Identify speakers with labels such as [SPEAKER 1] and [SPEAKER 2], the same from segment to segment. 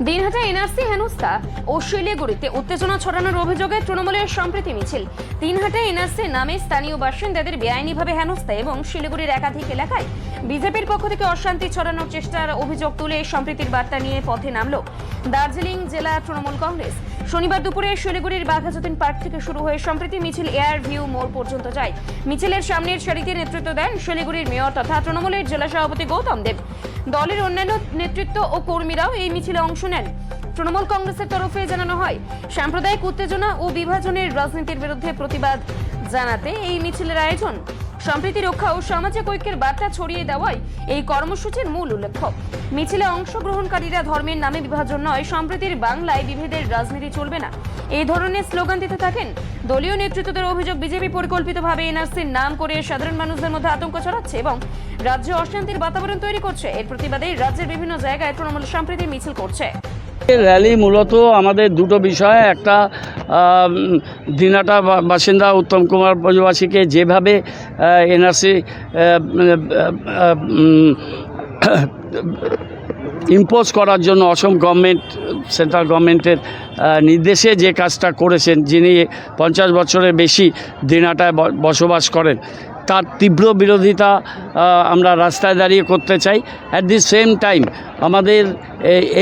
[SPEAKER 1] Dinhata NRC হেনস্থা ও শিলিগুড়িতে উত্তেজনা ছড়ানোর অভিযোগে তৃণমূলের সম্প্রীতি মিছিল। দিনহাটা এনআরসি নামে স্থানীয় বাসিন্দাদের বেআইনিভাবে হেনস্থা এবং শিলিগুড়ির একাধিক এলাকায় বিজেপির পক্ষ থেকে অশান্তি ছড়ানোর চেষ্টার অভিযোগ তুলে সম্প্রীতির বার্তা নিয়ে পথে নামল দার্জিলিং জেলা তৃণমূল কংগ্রেস। শনিবার দুপুরে শিলিগুড়ির বাঘাযতীন পার্ক থেকে শুরু হয়ে সম্প্রীতি মিছিল এয়ার ভিউ মোড় পর্যন্ত যায়। মিছিলের সামনের সারিতে নেতৃত্ব দেন শিলিগুড়ির মেয়র তথা তৃণমূলের জেলা সভাপতি গৌতম দেব। দলের অন্যান্য নেতৃত্ব ও কর্মীরাও এই মিছিলে অংশ নেন। তৃণমূল কংগ্রেসের তরফে জানানো হয়, সাম্প্রদায়িক উত্তেজনা ও বিভাজনের রাজনীতির বিরুদ্ধে প্রতিবাদ জানাতে এই মিছিলের আয়োজন। সম্প্রীতি রক্ষা ও সামাজিক ঐক্যের বার্তা ছড়িয়ে দেওয়াই এই কর্মসূচির মূল উল্লেখ্য। মিছিলে অংশগ্রহণকারীরা ধর্মের নামে বিভাজন নয়, সম্প্রীতির বাংলায় বিভেদের রাজনীতি চলবে না, এই ধরনের স্লোগান দিতে থাকেন। দলীয় নেতৃত্বদের অভিযোগ, বিজেপি পরিকল্পিতভাবে এনআরসির নাম করে সাধারণ মানুষদের মধ্যে আতঙ্ক ছড়াচ্ছে এবং রাজ্যে অশান্তির বাতাবরণ তৈরি করছে। এর প্রতিবাদে রাজ্যের বিভিন্ন জায়গায় তৃণমূল সম্প্রীতি মিছিল করছে।
[SPEAKER 2] র্যালি মূলত আমাদের দুটো বিষয়, একটা দিনহাটা বাসিন্দা উত্তম কুমার ব্রজবাসীকে যেভাবে এনআরসি ইম্পোজ করার জন্য অসম গভর্নমেন্ট সেন্ট্রাল গভর্নমেন্টের নির্দেশে যে কাজটা করেছেন, যিনি 50 বছরের বেশি দিনহাটায় বসবাস করেন, তার তীব্র বিরোধিতা আমরা রাস্তায় দাঁড়িয়ে করতে চাই। অ্যাট দি সেম টাইম আমাদের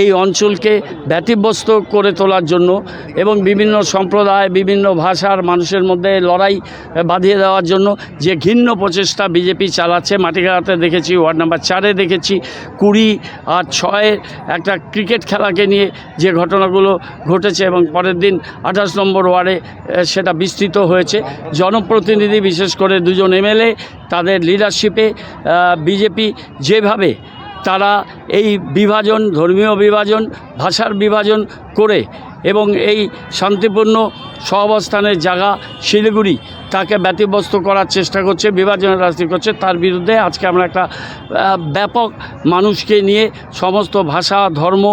[SPEAKER 2] এই অঞ্চলকে ব্যতিব্যস্ত করে তোলার জন্য এবং বিভিন্ন সম্প্রদায়, বিভিন্ন ভাষার মানুষের মধ্যে লড়াই বাঁধিয়ে দেওয়ার জন্য যে ঘৃণ্য প্রচেষ্টা বিজেপি চালাচ্ছে। মাটিগাড়াতে দেখেছি, ওয়ার্ড নাম্বার 4-এ দেখেছি, 20 আর 6-এর একটা ক্রিকেট খেলাকে নিয়ে যে ঘটনাগুলো ঘটেছে এবং পরের দিন 28 নম্বর ওয়ার্ডে সেটা বিস্তৃত হয়েছে। জনপ্রতিনিধি, বিশেষ করে 2জন এমএলএ, তাদের লিডারশিপে বিজেপি যেভাবে তারা এই বিভাজন, ধর্মীয় বিভাজন, ভাষার বিভাজন করে এবং এই শান্তিপূর্ণ সহাবস্থানের জায়গা শিলিগুড়ি তাকে ব্যতিব্যস্ত করার চেষ্টা করছে, বিভাজনের রাজনীতি করছে, তার বিরুদ্ধে আজকে আমরা একটা ব্যাপক মানুষকে নিয়ে, সমস্ত ভাষা, ধর্ম,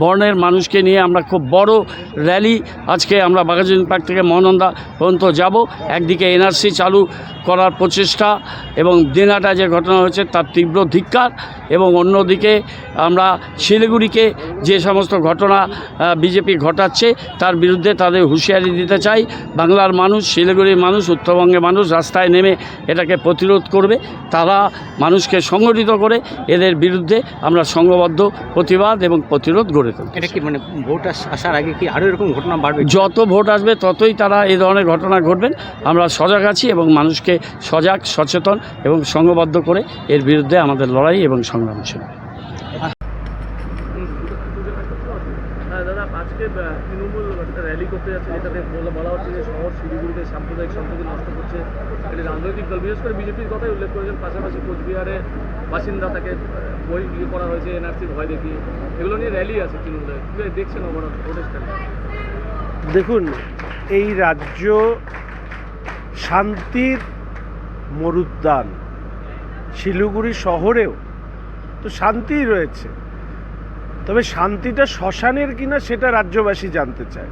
[SPEAKER 2] বর্ণের মানুষকে নিয়ে আমরা খুব বড় র্যালি আজকে আমরা বাঘাযতীন পার্ক থেকে মহানন্দা পর্যন্ত যাব। একদিকে এনআরসি চালু করার প্রচেষ্টা এবং দিনহাটায় যে ঘটনা হয়েছে তার তীব্র ধিক্কার, এবং অন্যদিকে আমরা শিলিগুড়িকে যে সমস্ত ঘটনা বিজেপি ঘটাচ্ছে তার বিরুদ্ধে তাদের হুঁশিয়ারি দিতে চাই। বাংলার মানুষ, শিলিগুড়ির মানুষ, উত্তরবঙ্গের মানুষ রাস্তায় নেমে এটাকে প্রতিরোধ করবে। তারা মানুষকে সংগঠিত করে এদের বিরুদ্ধে আমরা সংঘবদ্ধ প্রতিবাদ এবং প্রতিরোধ গড়ে তুলব।
[SPEAKER 3] এটা কি মানে ভোট আসার আগে কি আরও এরকম ঘটনা বাড়বে?
[SPEAKER 2] যত ভোট আসবে ততই তারা এই ধরনের ঘটনা ঘটবেন। আমরা সজাগ আছি এবং মানুষকে সজাগ, সচেতন এবং সংঘবদ্ধ করে এর বিরুদ্ধে আমাদের লড়াই এবং সংগ্রাম চলবে।
[SPEAKER 4] দাদা, আজকে তৃণমূল একটা র্যালি করতে যাচ্ছে, যেটাতে বলা হচ্ছে যে শহর শিলিগুড়িতে সাম্প্রদায়িক সম্প্রীতি নষ্ট করছে একটি রাজনৈতিক দল। বিশেষ করে বিজেপির কথাই উল্লেখ করেছেন, পাশাপাশি কোচবিহারে বাসিন্দা তাকে বই করা হয়েছে এনআরসির ভয় দেখিয়ে। এগুলো নিয়ে র্যালি আছে তৃণমূলের, কীভাবে দেখছেন ওভারঅল প্রোটেস্টটা?
[SPEAKER 5] দেখুন, এই রাজ্য শান্তির মরুদ্যান। শিলিগুড়ি শহরেও তো শান্তিই রয়েছে, তবে শান্তিটা শ্মশানের কিনা সেটা রাজ্যবাসী জানতে চায়।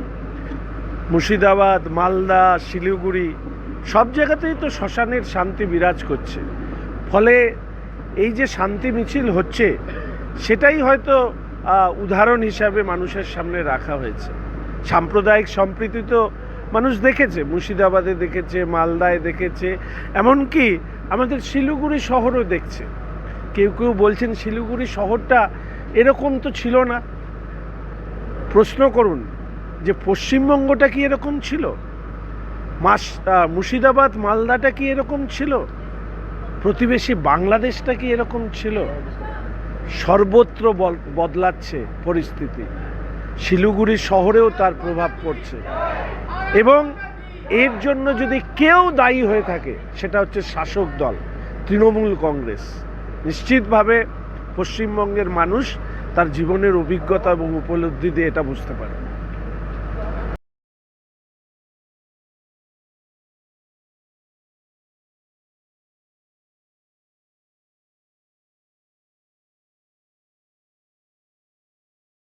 [SPEAKER 5] মুর্শিদাবাদ, মালদা, শিলিগুড়ি সব জায়গাতেই তো শ্মশানের শান্তি বিরাজ করছে। ফলে এই যে শান্তি মিছিল হচ্ছে সেটাই হয়তো উদাহরণ হিসাবে মানুষের সামনে রাখা হয়েছে। সাম্প্রদায়িক সম্প্রীতি তো মানুষ দেখেছে, মুর্শিদাবাদে দেখেছে, মালদায় দেখেছে, এমনকি আমাদের শিলিগুড়ি শহরও দেখছে। কেউ কেউ বলছেন শিলিগুড়ি শহরটা এরকম তো ছিল না। প্রশ্ন করুন যে পশ্চিমবঙ্গটা কি এরকম ছিল? মুর্শিদাবাদ, মালদাটা কি এরকম ছিল? প্রতিবেশী বাংলাদেশটা কি এরকম ছিল? সর্বত্র বদলাচ্ছে পরিস্থিতি। শিলিগুড়ি শহরেও তার প্রভাব পড়ছে, এবং এর জন্য যদি কেউ দায়ী হয়ে থাকে সেটা হচ্ছে শাসক দল তৃণমূল কংগ্রেস। নিশ্চিতভাবে পশ্চিমবঙ্গের মানুষ তার জীবনের অভিজ্ঞতা এবং উপলব্ধি দিয়ে এটা বুঝতে পারে।